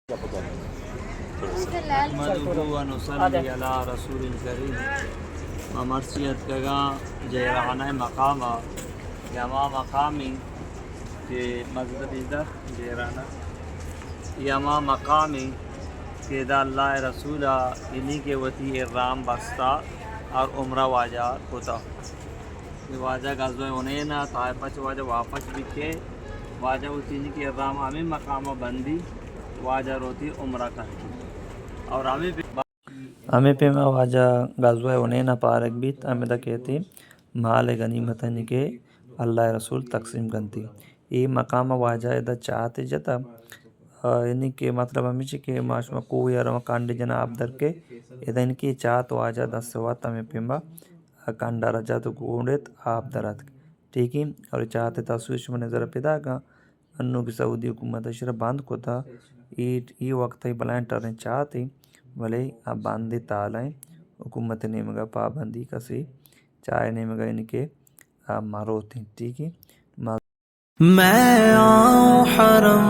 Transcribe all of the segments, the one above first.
نحمده ونصلي على رسول الكريم ومرسیت کگا جیرانہ مقامہ یما مقامی کے مذہب جیرانہ یما مقامی کے دا اللہ رسولہ انہی کے وتی ارام بستا اور عمرہ واجہ ہوتا واجہ غزوہ عنینا طائفہ واجہ واپس بکے واجہ وتی کے ارام ہمیں مقامہ بندی واجہ روتی عمرہ کرتی اور ہمیں پہ میں واجہ غزوہ عنینا پارک بیت ہمیں دا کہتی مال غنیمتن کے اللہ رسول تقسیم کنتی یہ مقام واجہ دا چاہتے جتا یعنی کہ مطلب ہمیں کہ معاشمہ کوئی ارم کانڈی جناب در کے ادھا ان کی چاہت واجہ دا سوات ہمیں پیمبا کانڈا رجا تو گونڈت آپ درات ٹھیک ہے اور چاہتے تاسویش میں نظر پیدا گا انو کی سعودی حکومت اشرا باندھ کو تھا یہ وقت ہی بلائیں ٹرنے چاہتی بھلے اب باندھی تالائیں حکومت نے مگا پابندی کسی چاہے نے مگا ان کے ماروتی ٹھیک ہے میں آؤں حرم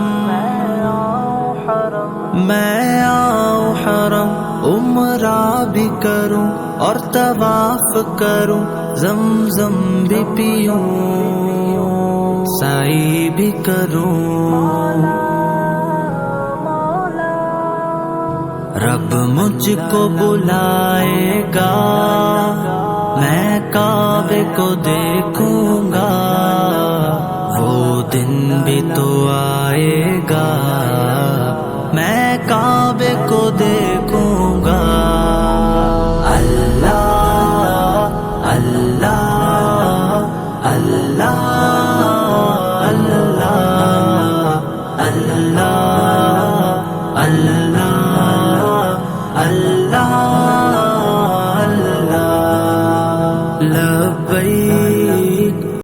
میں آؤں حرم عمرہ بھی کروں اور طواف کروں زمزم بھی پیوں سعی بھی کروں رب مجھ کو بلائے گا میں کعبے کو دیکھوں گا وہ دن بھی تو آئے گا میں کعبے کو دیکھوں گا اللہ اللہ اللہ اللہ اللہ اللہ اللہ اللہ لبیک